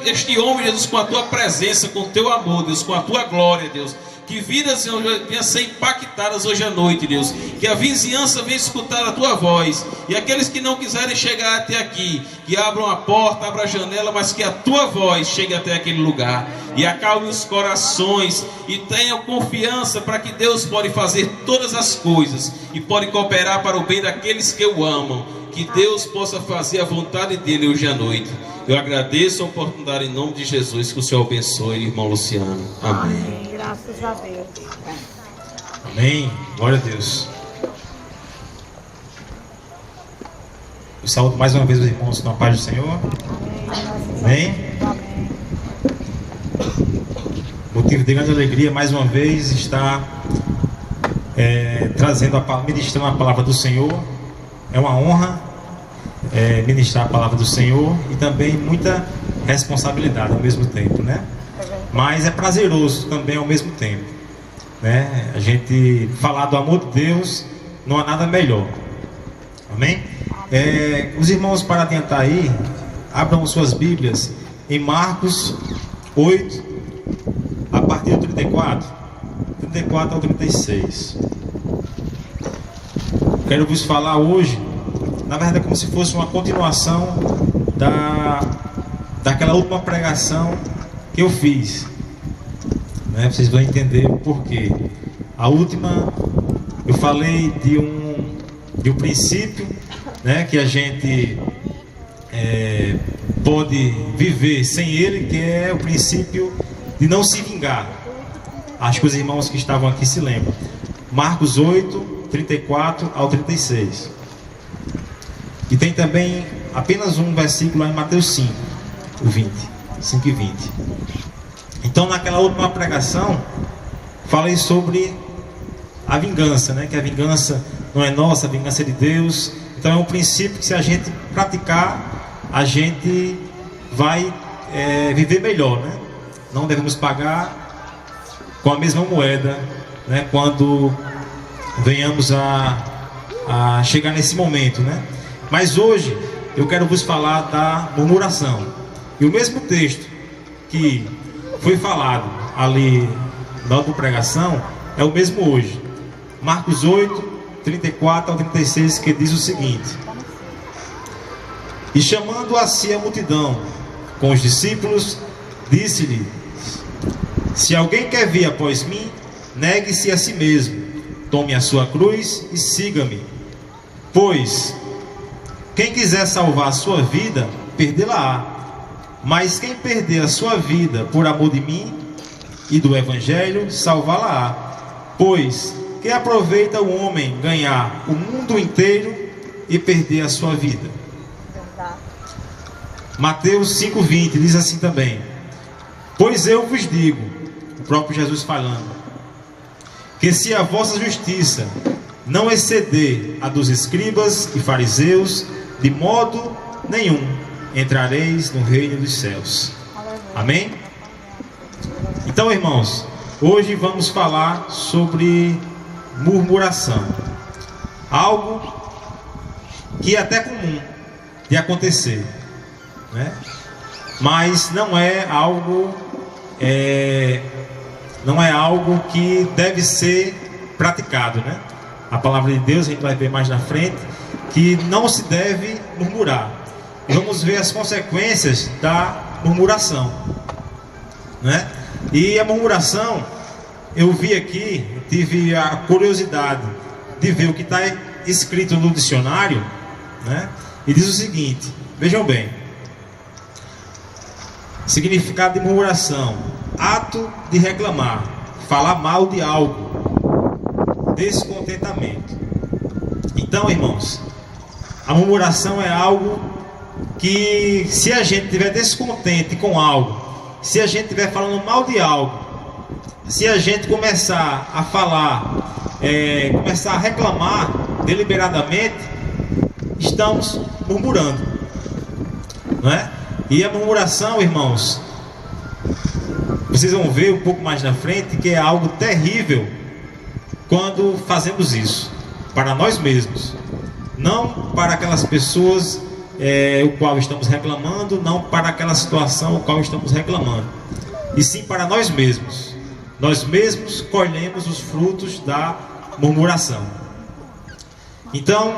este homem, Jesus, com a tua presença, com o teu amor, Deus, com a tua glória, Deus. Que vidas, Senhor, venham ser impactadas hoje à noite, Deus. Que a vizinhança venha escutar a tua voz. E aqueles que não quiserem chegar até aqui, que abram a porta, abram a janela, mas que a tua voz chegue até aquele lugar. E acalme os corações. E tenham confiança para que Deus pode fazer todas as coisas. E pode cooperar para o bem daqueles que o amam. Que Deus possa fazer a vontade dele hoje à noite. Eu agradeço a oportunidade em nome de Jesus. Que o Senhor abençoe, irmão Luciano. Amém. Graças a Deus. Amém. Glória a Deus. Eu saúdo mais uma vez os irmãos na paz do Senhor. Amém. Amém. Motivo de grande alegria mais uma vez estar ministrando a palavra do Senhor. É uma honra ministrar a palavra do Senhor e também muita responsabilidade ao mesmo tempo, né? Mas é prazeroso também ao mesmo tempo, né? A gente falar do amor de Deus, não há nada melhor. Amém? Os irmãos, para adiantar aí, abram suas Bíblias em Marcos 8, a partir do 34 ao 36. Quero vos falar hoje, na verdade é como se fosse uma continuação daquela última pregação que eu fiz, né? Vocês vão entender o porquê. A última eu falei de um princípio, né, que a gente pode viver sem ele, que é o princípio de não se vingar. Acho que os irmãos que estavam aqui se lembram. Marcos 8, 34 ao 36. E tem também apenas um versículo lá em Mateus 5, o 20. 5 e 20. Então, naquela última pregação, falei sobre a vingança, né? Que a vingança não é nossa, a vingança é de Deus. Então, é um princípio que, se a gente praticar, a gente vai viver melhor, né? Não devemos pagar com a mesma moeda, né? Quando venhamos a chegar nesse momento, né? Mas hoje eu quero vos falar da murmuração. E o mesmo texto que foi falado ali na outra pregação é o mesmo hoje. Marcos 8, 34 ao 36, que diz o seguinte: E chamando a si a multidão com os discípulos, disse-lhe: Se alguém quer vir após mim, negue-se a si mesmo, tome a sua cruz e siga-me. Pois quem quiser salvar a sua vida, perdê-la-á. Mas quem perder a sua vida por amor de mim e do Evangelho, salvá-la-á. Pois que aproveita o homem ganhar o mundo inteiro e perder a sua vida? Mateus 5,20 diz assim também: Pois eu vos digo, o próprio Jesus falando, que se a vossa justiça não exceder a dos escribas e fariseus, de modo nenhum entrareis no reino dos céus. Amém? Então, irmãos, hoje vamos falar sobre murmuração. Algo que é até comum de acontecer, né? Mas não é algo que deve ser praticado, né? A palavra de Deus, a gente vai ver mais na frente, que não se deve murmurar. E vamos ver as consequências da murmuração, né? E a murmuração, eu vi aqui, tive a curiosidade de ver o que está escrito no dicionário, né? E diz o seguinte, vejam bem: significado de murmuração: ato de reclamar, falar mal de algo, descontentamento. Então, irmãos, a murmuração é algo que, se a gente estiver descontente com algo, se a gente estiver falando mal de algo, se a gente começar a falar, começar a reclamar deliberadamente, estamos murmurando, não é? E a murmuração, irmãos, vocês vão ver um pouco mais na frente que é algo terrível quando fazemos isso para nós mesmos, não para aquelas pessoas o qual estamos reclamando, não para aquela situação o qual estamos reclamando, e sim para nós mesmos. Nós mesmos colhemos os frutos da murmuração. Então,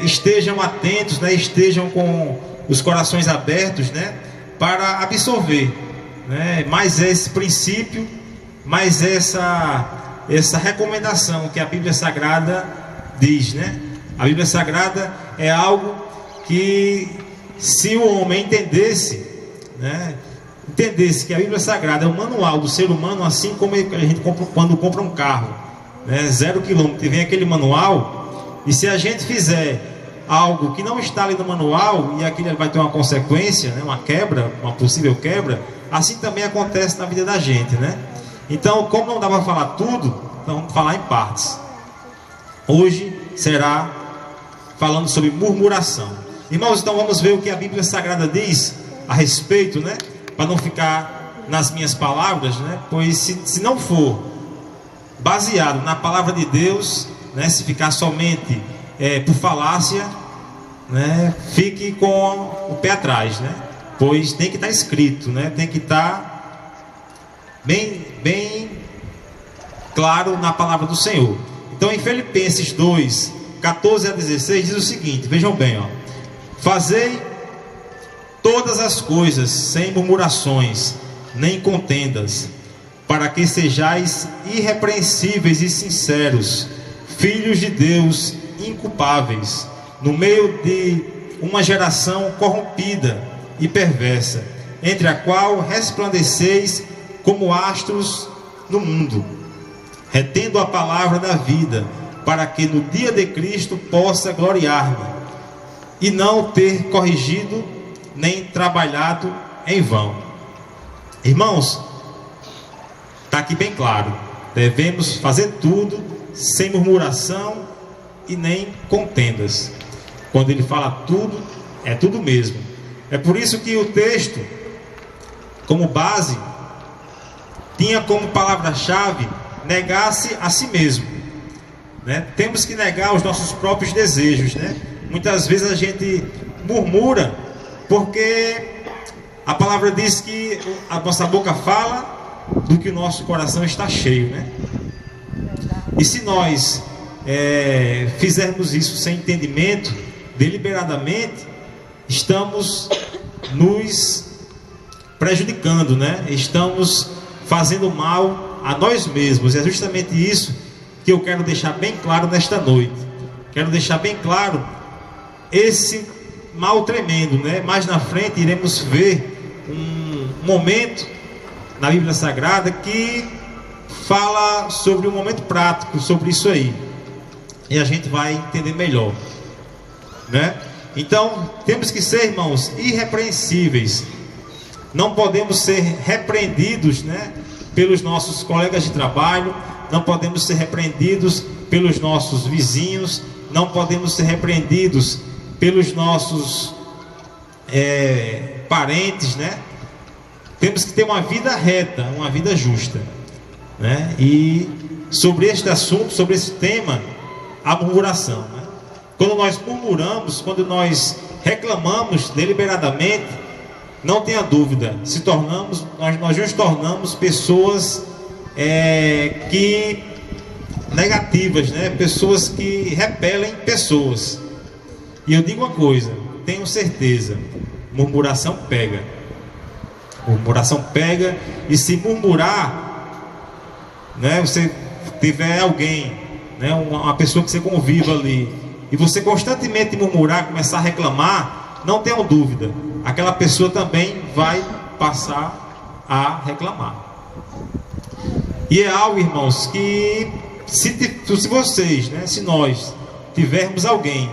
estejam atentos, né? Estejam com os corações abertos, né? Para absorver, né? Mais esse princípio, mais essa recomendação que a Bíblia Sagrada diz, né? A Bíblia Sagrada é algo que, se o homem entendesse, né? Entendesse que a Bíblia Sagrada é um manual do ser humano, assim como a gente compra, quando compra um carro, né? 0 km, e vem aquele manual, e se a gente fizer algo que não está ali no manual, e aquilo vai ter uma consequência, né? Uma quebra, uma possível quebra, assim também acontece na vida da gente, né? Então, como não dá para falar tudo, então vamos falar em partes. Hoje será falando sobre murmuração. Irmãos, então vamos ver o que a Bíblia Sagrada diz a respeito, né? Para não ficar nas minhas palavras, né? Pois se não for baseado na palavra de Deus, né? Se ficar somente por falácia, né? Fique com o pé atrás, né? Pois tem que estar escrito, né? Tem que estar bem claro na palavra do Senhor. Então, em Filipenses 2, 14 a 16, diz o seguinte, vejam bem, ó: fazei todas as coisas sem murmurações, nem contendas, para que sejais irrepreensíveis e sinceros, filhos de Deus inculpáveis, no meio de uma geração corrompida e perversa, entre a qual resplandeceis como astros no mundo, retendo a palavra da vida, para que no dia de Cristo possa gloriar-me, e não ter corrigido nem trabalhado em vão. Irmãos, está aqui bem claro: devemos fazer tudo sem murmuração e nem contendas. Quando ele fala tudo, é tudo mesmo. É por isso que o texto, como base, tinha como palavra-chave negar-se a si mesmo, né? Temos que negar os nossos próprios desejos, né? Muitas vezes a gente murmura porque a palavra diz que a nossa boca fala do que o nosso coração está cheio, né? E se nós fizermos isso sem entendimento, deliberadamente, estamos nos prejudicando, né? Estamos fazendo mal a nós mesmos. É justamente isso que eu quero deixar bem claro nesta noite. Quero deixar bem claro esse mal tremendo, né? Mais na frente iremos ver um momento na Bíblia Sagrada que fala sobre um momento prático sobre isso aí, e a gente vai entender melhor, né? Então temos que ser, irmãos, irrepreensíveis. Não podemos ser repreendidos, né, pelos nossos colegas de trabalho, não podemos ser repreendidos pelos nossos vizinhos, não podemos ser repreendidos pelos nossos parentes, né? Temos que ter uma vida reta, uma vida justa, né? E sobre este assunto, sobre esse tema, a murmuração, né? Quando nós murmuramos, quando nós reclamamos deliberadamente, não tenha dúvida, nós nos tornamos pessoas negativas, né? Pessoas que repelem pessoas. E eu digo uma coisa, tenho certeza, murmuração pega. Murmuração pega, e se murmurar, né? Você tiver alguém, né? Uma pessoa que você conviva ali, e você constantemente murmurar, começar a reclamar, não tenham dúvida, aquela pessoa também vai passar a reclamar. E é algo, irmãos, que se vocês, né, se nós tivermos alguém,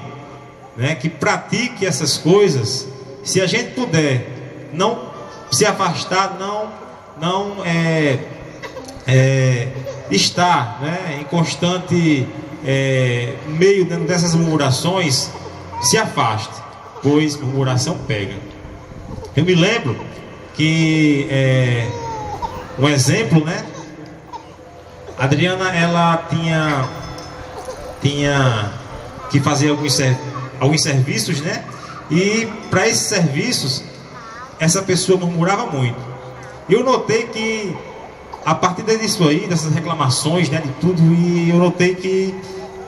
né, que pratique essas coisas, se a gente puder não se afastar, não estar, né, em constante meio dessas murmurações, se afaste, pois murmuração pega. Eu me lembro que um exemplo, né? A Adriana, ela tinha que fazer alguns serviços, né? E para esses serviços, essa pessoa murmurava muito. Eu notei que, a partir disso aí, dessas reclamações, né, de tudo, e eu notei que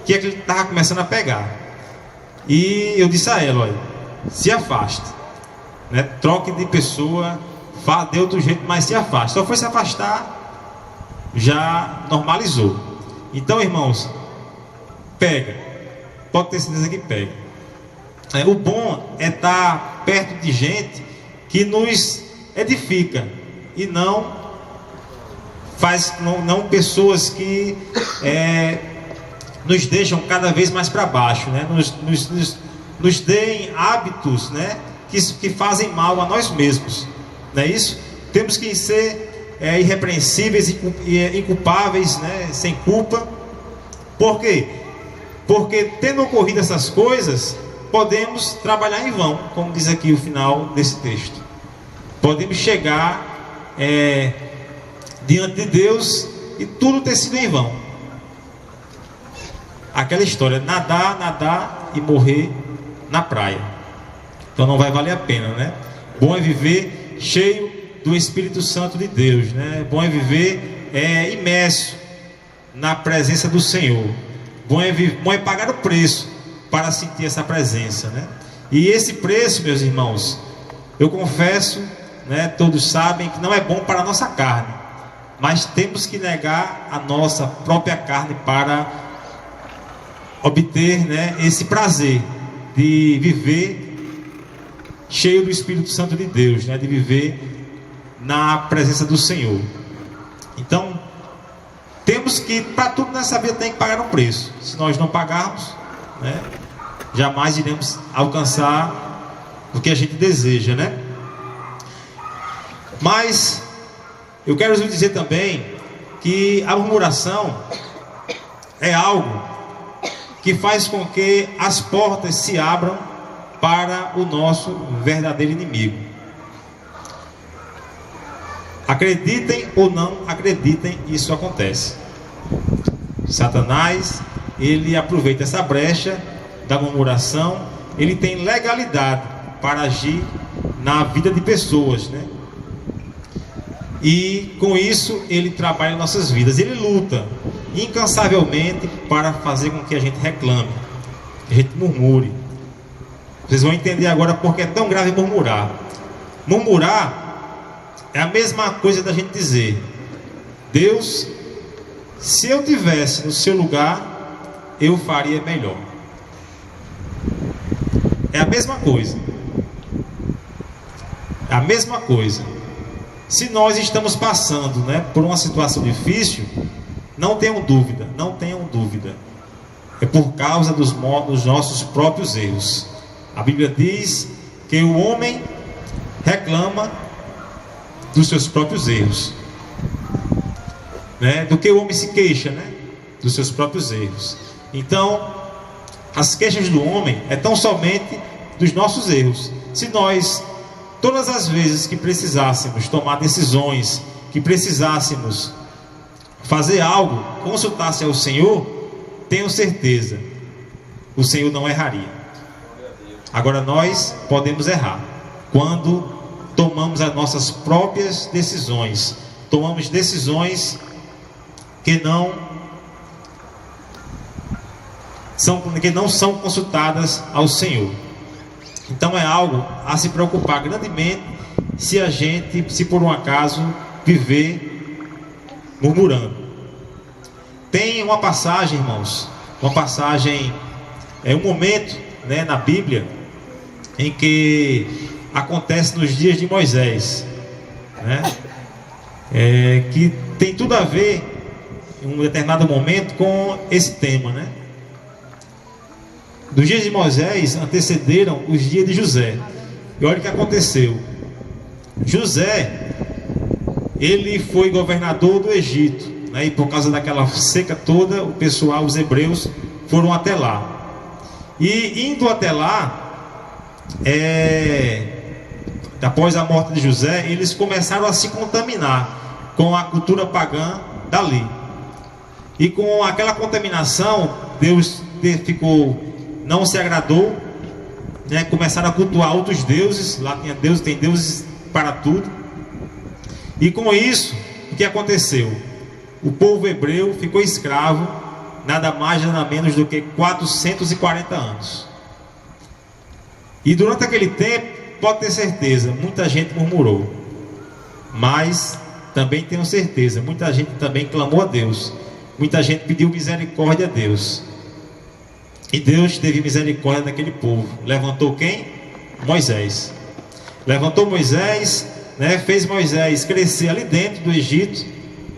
ele estava começando a pegar. E eu disse a ela: olha, se afaste, né, troque de pessoa, vá de outro jeito, mas se afaste. Só foi se afastar, já normalizou. Então, irmãos, pega, pode ter certeza que pega. O bom é estar perto de gente que nos edifica e não pessoas que nos deixam cada vez mais para baixo, né? Nos deem hábitos, né, que fazem mal a nós mesmos, não é isso? Temos que ser irrepreensíveis e inculpáveis, né, sem culpa. Por quê? Porque tendo ocorrido essas coisas, podemos trabalhar em vão, como diz aqui o final desse texto. Podemos chegar diante de Deus e tudo ter sido em vão. Aquela história, nadar e morrer na praia. Então não vai valer a pena, né? Bom é viver cheio do Espírito Santo de Deus, né? Bom é viver imerso na presença do Senhor. Bom é pagar o preço para sentir essa presença, né? E esse preço, meus irmãos, eu confesso, né, todos sabem que não é bom para a nossa carne, mas temos que negar a nossa própria carne para obter, né, esse prazer de viver cheio do Espírito Santo de Deus, né, de viver na presença do Senhor. Então, temos que, para tudo nessa vida, tem que pagar um preço. Se nós não pagarmos, né, jamais iremos alcançar o que a gente deseja, né? Mas eu quero vos dizer também que a murmuração é algo que faz com que as portas se abram para o nosso verdadeiro inimigo. Acreditem ou não acreditem, isso acontece. Satanás, ele aproveita essa brecha da murmuração, ele tem legalidade para agir na vida de pessoas, né? E com isso ele trabalha em nossas vidas, ele luta incansavelmente para fazer com que a gente reclame, que a gente murmure. Vocês vão entender agora porque é tão grave murmurar. Murmurar é a mesma coisa da gente dizer: Deus, se eu tivesse no seu lugar, eu faria melhor. É a mesma coisa. É a mesma coisa. Se nós estamos passando, né, por uma situação difícil, não tenham dúvida, é por causa dos nossos próprios erros. A Bíblia diz que o homem reclama dos seus próprios erros, né, do que o homem se queixa, né, dos seus próprios erros. Então, as queixas do homem é tão somente dos nossos erros. Se nós, todas as vezes que precisássemos tomar decisões, que precisássemos fazer algo, consultasse ao Senhor, tenho certeza, o Senhor não erraria. Agora nós podemos errar quando tomamos as nossas próprias decisões, tomamos decisões que não são consultadas ao Senhor. Então é algo a se preocupar grandemente se por um acaso viver murmurando. Tem uma passagem, irmãos, um momento, né, na Bíblia em que acontece nos dias de Moisés, né, que tem tudo a ver em um determinado momento com esse tema, né? Dos dias de Moisés antecederam os dias de José. E olha o que aconteceu. José, ele foi governador do Egito, né? E por causa daquela seca toda, o pessoal, os hebreus, foram até lá. E indo até lá, após a morte de José, eles começaram a se contaminar com a cultura pagã dali. E com aquela contaminação, Deus não se agradou né, começaram a cultuar outros deuses. Lá tinha Deus, tem deuses para tudo. E com isso, o que aconteceu? O povo hebreu ficou escravo nada mais nada menos do que 440 anos. E durante aquele tempo, pode ter certeza, muita gente murmurou. Mas também tenho certeza, muita gente também clamou a Deus. Muita gente pediu misericórdia a Deus. E Deus teve misericórdia daquele povo. Levantou quem? Moisés. Levantou Moisés, né, fez Moisés crescer ali dentro do Egito,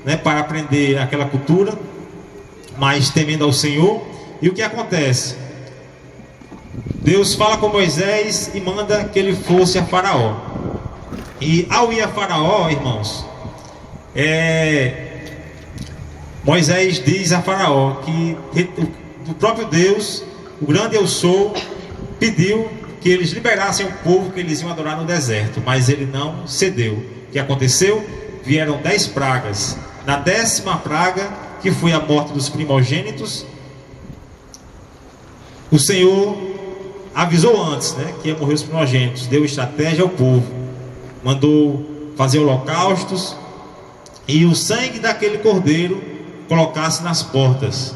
né, para aprender aquela cultura, mas temendo ao Senhor. E o que acontece? Deus fala com Moisés e manda que ele fosse a Faraó. E ao ir a Faraó, irmãos, Moisés diz a Faraó que o próprio Deus, o grande eu sou, pediu que eles liberassem o povo que eles iam adorar no deserto, mas ele não cedeu. O que aconteceu? Vieram 10 pragas. Na 10ª praga, que foi a morte dos primogênitos, o Senhor avisou antes, né, que ia morrer os primogênitos. Deu estratégia ao povo, mandou fazer holocaustos e o sangue daquele cordeiro colocasse nas portas.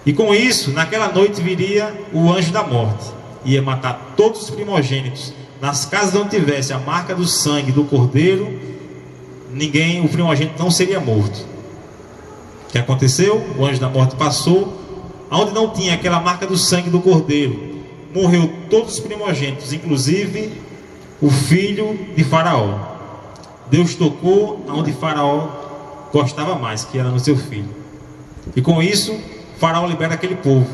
E com isso, naquela noite viria o anjo da morte, ia matar todos os primogênitos. Nas casas onde tivesse a marca do sangue do cordeiro, o primogênito não seria morto. O que aconteceu? O anjo da morte passou, onde não tinha aquela marca do sangue do cordeiro, morreu todos os primogênitos, inclusive o filho de Faraó. Deus tocou onde Faraó gostava mais, que era no seu filho. E com isso, Faraó libera aquele povo.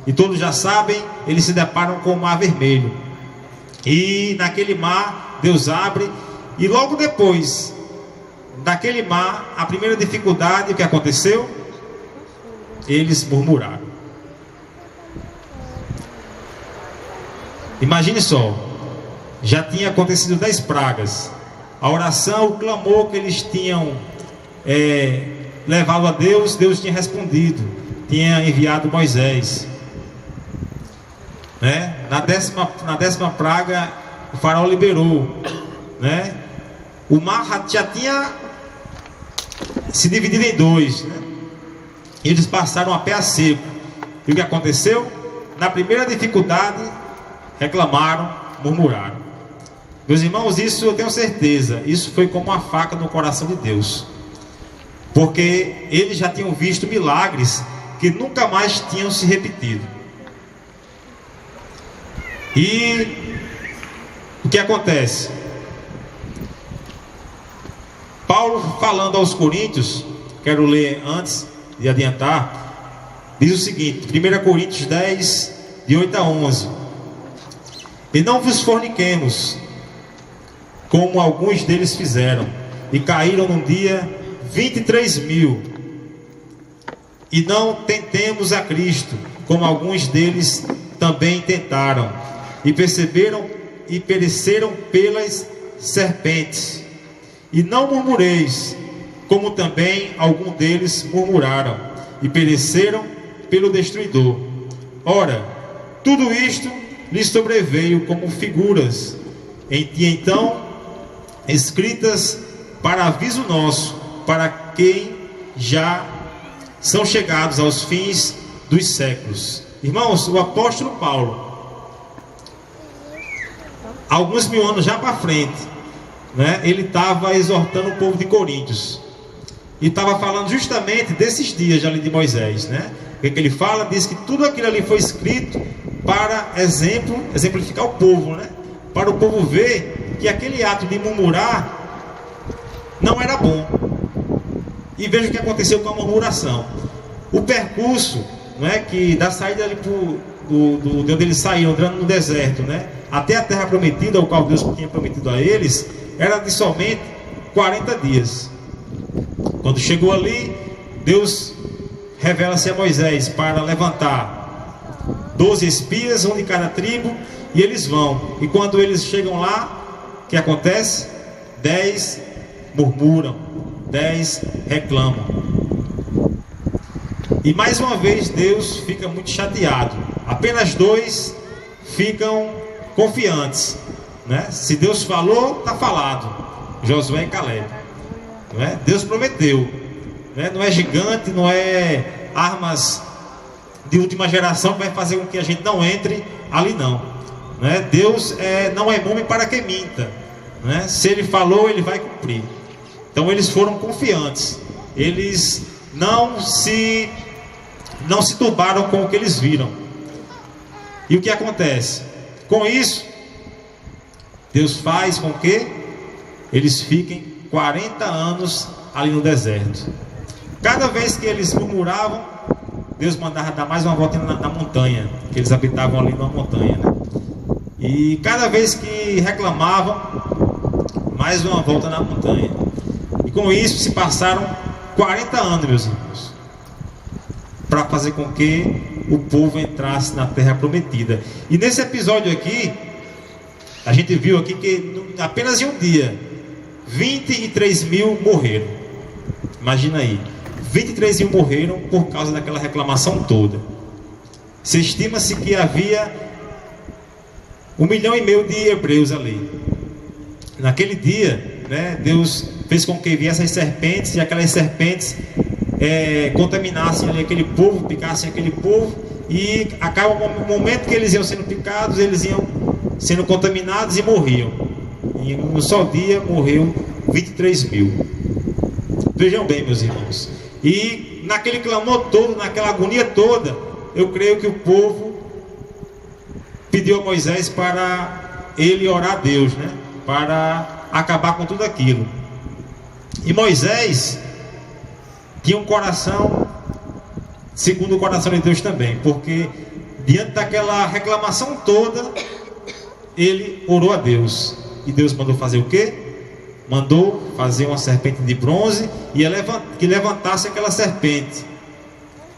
E todos já sabem, eles se deparam com o Mar Vermelho. E naquele mar, Deus abre. E logo depois daquele mar, a primeira dificuldade, o que aconteceu? Eles murmuraram. Imagine só, já tinha acontecido 10 pragas. A oração, o clamor que eles tinham levado a Deus, Deus tinha respondido, tinha enviado Moisés, né? Na 10ª praga, o faraó liberou, né? O mar já tinha se dividido em 2, né? E eles passaram a pé a seco. E o que aconteceu? Na primeira dificuldade, reclamaram, murmuraram. Meus irmãos, isso eu tenho certeza, isso foi como uma faca no coração de Deus, porque eles já tinham visto milagres que nunca mais tinham se repetido. E o que acontece? Paulo, falando aos Coríntios, quero ler antes de adiantar, diz o seguinte, 1 Coríntios 10, de 8 a 11: E não vos forniquemos, como alguns deles fizeram, e caíram num dia 23.000. E não tentemos a Cristo, como alguns deles também tentaram, e pereceram pelas serpentes. E não murmureis, como também alguns deles murmuraram, e pereceram pelo destruidor. Ora, tudo isto lhes sobreveio como figuras, em que então escritas para aviso nosso, para quem já são chegados aos fins dos séculos. Irmãos, o apóstolo Paulo, alguns mil anos já para frente, né, ele estava exortando o povo de Coríntios, e estava falando justamente desses dias ali de Moisés, né? O que ele fala? Diz que tudo aquilo ali foi escrito para exemplificar o povo, né? Para o povo ver que aquele ato de murmurar não era bom. E veja o que aconteceu com a murmuração. O percurso, né, que da saída ali de onde eles saíram, entrando no deserto, né, até a terra prometida, ao qual Deus tinha prometido a eles, era de somente 40 dias. Quando chegou ali, Deus revela-se a Moisés para levantar 12 espias, um de cada tribo, e eles vão. E quando eles chegam lá, o que acontece? 10 murmuram, 10 reclamam. E mais uma vez Deus fica muito chateado. Apenas 2 ficam confiantes, né? Se Deus falou, está falado. Josué e Caleb, não é? Deus prometeu, né? Não é gigante, não é armas de última geração que vai fazer com que a gente não entre ali, não, né? Deus não é homem para que minta, né? Se Ele falou, Ele vai cumprir. Então eles foram confiantes, eles não se turbaram com o que eles viram. E o que acontece? Com isso, Deus faz com que eles fiquem 40 anos ali no deserto. Cada vez que eles murmuravam, Deus mandava dar mais uma volta na montanha, que eles habitavam ali numa montanha, né? E cada vez que reclamavam, mais uma volta na montanha. E com isso se passaram 40 anos, meus irmãos, para fazer com que o povo entrasse na terra prometida. E nesse episódio aqui, a gente viu aqui que apenas em um dia 23 mil morreram. Imagina aí, 23 mil morreram por causa daquela reclamação toda. Se estima-se que havia 1,5 milhão de hebreus ali. Naquele dia, né, Deus fez com que viessem as serpentes, e aquelas serpentes contaminassem ali aquele povo, picassem aquele povo, e acaba o momento que eles iam sendo picados, eles iam sendo contaminados e morriam. E em um só dia morreu 23 mil. Vejam bem, meus irmãos. E naquele clamor todo, naquela agonia toda, eu creio que o povo pediu a Moisés para ele orar a Deus, né? Para acabar com tudo aquilo. E Moisés tinha um coração segundo o coração de Deus também, porque diante daquela reclamação toda, ele orou a Deus. E Deus mandou fazer o quê? Mandou fazer uma serpente de bronze e que levantasse aquela serpente.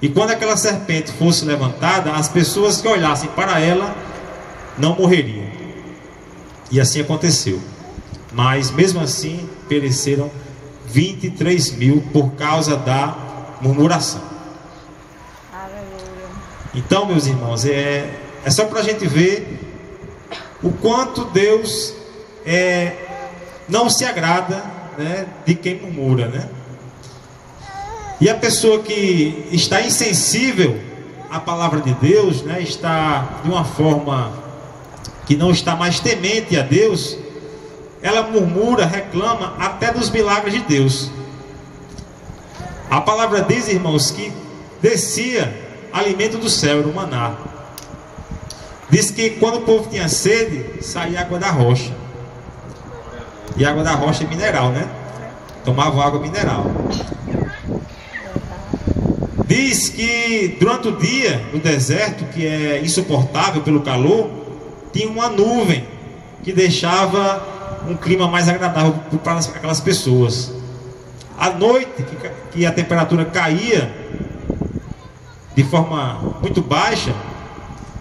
E quando aquela serpente fosse levantada, as pessoas que olhassem para ela não morreriam. E assim aconteceu. Mas mesmo assim pereceram 23 mil por causa da murmuração. Então, meus irmãos, é só para a gente ver o quanto Deus não se agrada, né, de quem murmura, né? E a pessoa que está insensível à palavra de Deus, né, está de uma forma que não está mais temente a Deus, ela murmura, reclama até dos milagres de Deus. A palavra diz, irmãos, que descia alimento do céu, era o maná. Diz que quando o povo tinha sede, saía água da rocha. E a água da rocha é mineral, né? Tomavam água mineral. Diz que durante o dia, no deserto, que é insuportável pelo calor, tinha uma nuvem que deixava um clima mais agradável para aquelas pessoas. À noite, que a temperatura caía de forma muito baixa,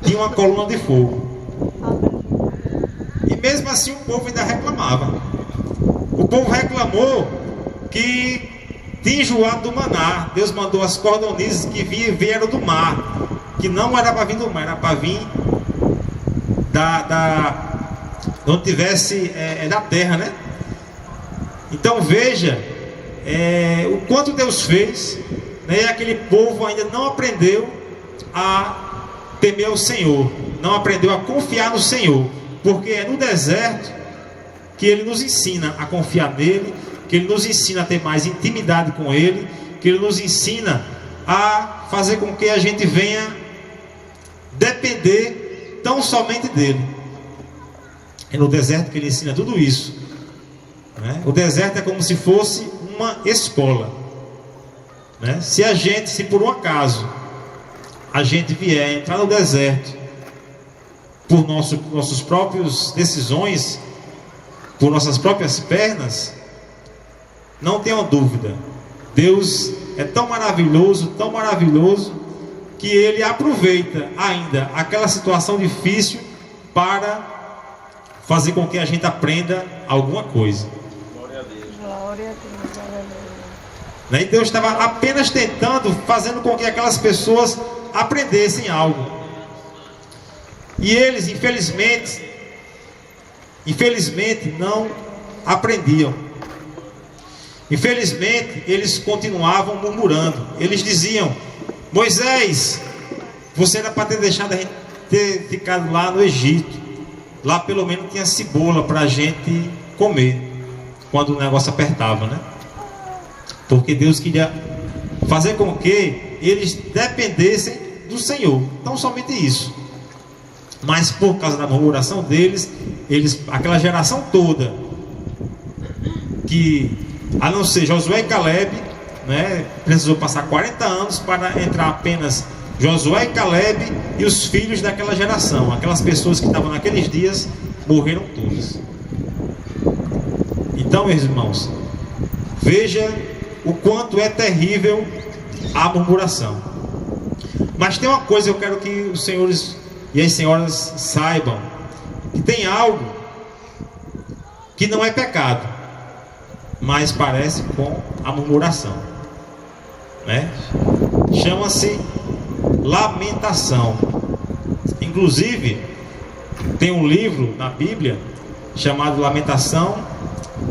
tinha uma coluna de fogo. E mesmo assim o povo ainda reclamava. O povo reclamou que tinha enjoado do maná. Deus mandou as cordonizes que vieram do mar, que não era para vir do mar, era para vir onde tivesse da terra, né? Então veja o quanto Deus fez, né? E aquele povo ainda não aprendeu a temer o Senhor, não aprendeu a confiar no Senhor, porque é no deserto que Ele nos ensina a confiar nele, que Ele nos ensina a ter mais intimidade com Ele, que Ele nos ensina a fazer com que a gente venha depender tão somente dEle. É no deserto que Ele ensina tudo isso, né? O deserto é como se fosse uma escola, né? Se por um acaso a gente vier entrar no deserto por nossas próprias decisões, por nossas próprias pernas, não tenham dúvida, Deus é tão maravilhoso, que Ele aproveita ainda aquela situação difícil para fazer com que a gente aprenda alguma coisa. Glória a Deus. Glória a Deus, aleluia. E Deus estava apenas fazendo com que aquelas pessoas aprendessem algo. E eles, infelizmente não aprendiam. Infelizmente, eles continuavam murmurando. Eles diziam: Moisés, você era para ter deixado a gente ter ficado lá no Egito. Lá pelo menos tinha cebola para a gente comer quando o negócio apertava, né? Porque Deus queria fazer com que eles dependessem do Senhor. Não somente isso, mas por causa da murmuração deles, aquela geração toda, que a não ser Josué e Caleb, né, precisou passar 40 anos para entrar apenas Josué e Caleb e os filhos daquela geração. Aquelas pessoas que estavam naqueles dias morreram todas. Então, meus irmãos, veja o quanto é terrível a murmuração. Mas tem uma coisa que eu quero que os senhores e as senhoras saibam: que tem algo que não é pecado, mas parece com a murmuração, né? Chama-se lamentação. Inclusive, tem um livro na Bíblia chamado Lamentação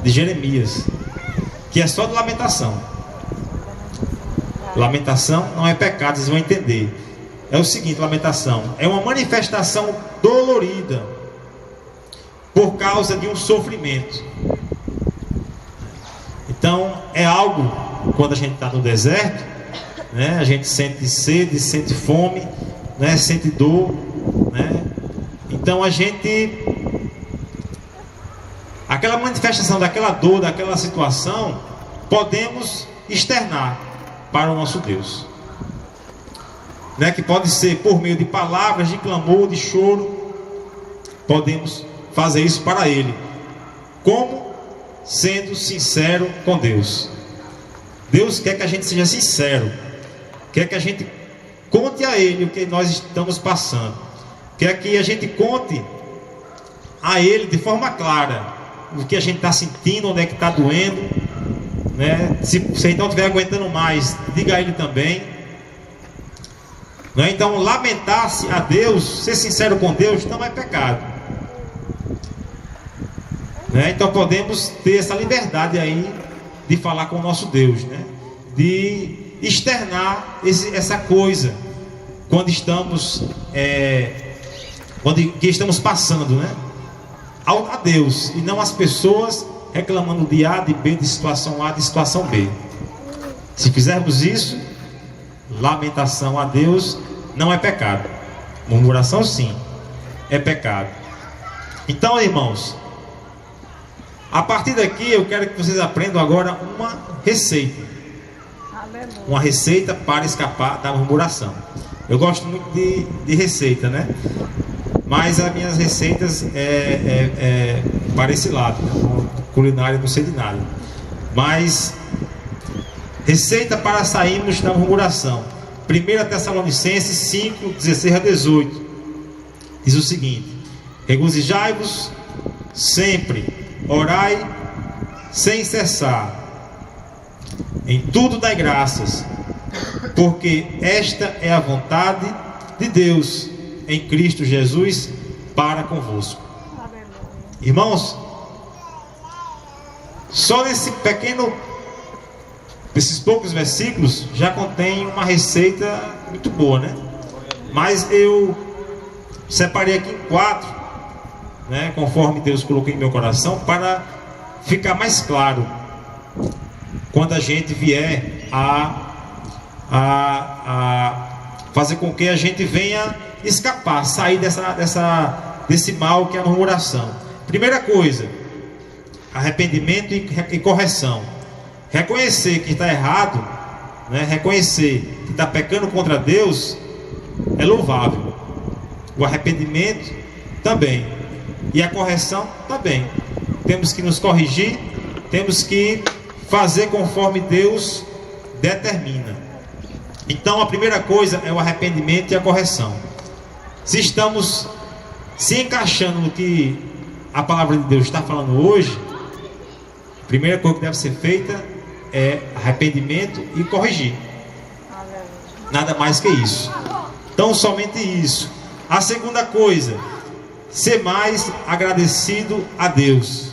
de Jeremias, que é só de lamentação. Lamentação não é pecado, vocês vão entender. É o seguinte: lamentação é uma manifestação dolorida por causa de um sofrimento. Então, é algo, quando a gente está no deserto, né, a gente sente sede, sente fome, né, sente dor, né? Então a gente, aquela manifestação daquela dor, daquela situação, podemos externar para o nosso Deus, né? Que pode ser por meio de palavras, de clamor, de choro. Podemos fazer isso para Ele. Como? Sendo sincero com Deus. Deus quer que a gente seja sincero, quer que a gente conte a Ele o que nós estamos passando, quer que a gente conte a Ele de forma clara o que a gente está sentindo, onde é que está doendo, né? Se a gente não estiver aguentando mais, diga a Ele também, né? Então, lamentar-se a Deus, ser sincero com Deus, não é pecado, né? Então podemos ter essa liberdade aí de falar com o nosso Deus, né? De externar essa coisa quando estamos que estamos passando, né? A Deus, e não as pessoas reclamando de A, de B, de situação A, de situação B. Se fizermos isso, lamentação a Deus não é pecado. Murmuração sim, é pecado. Então, irmãos, a partir daqui eu quero que vocês aprendam agora uma receita. Uma receita para escapar da murmuração. Eu gosto muito de receita, né? Mas as minhas receitas para esse lado, né? Culinária não sei de nada. Mas receita para sairmos da murmuração. 1 Tessalonicenses 5, 16 a 18 diz o seguinte: regozijai-vos sempre, orai sem cessar, em tudo dai graças, porque esta é a vontade de Deus em Cristo Jesus para convosco. Irmãos, só esses poucos versículos já contém uma receita muito boa, né? Mas eu separei aqui em 4, né, conforme Deus colocou em meu coração, para ficar mais claro quando a gente vier a fazer com que a gente venha escapar, sair desse mal que é a murmuração. Primeira coisa, arrependimento e correção. Reconhecer que está errado, né? Reconhecer que está pecando contra Deus é louvável. O arrependimento também, e a correção também. Temos que nos corrigir, temos que fazer conforme Deus determina. Então a primeira coisa é o arrependimento e a correção. Se estamos se encaixando no que a palavra de Deus está falando hoje, a primeira coisa que deve ser feita é arrependimento e corrigir. Nada mais que isso. Então somente isso. A segunda coisa, ser mais agradecido a Deus.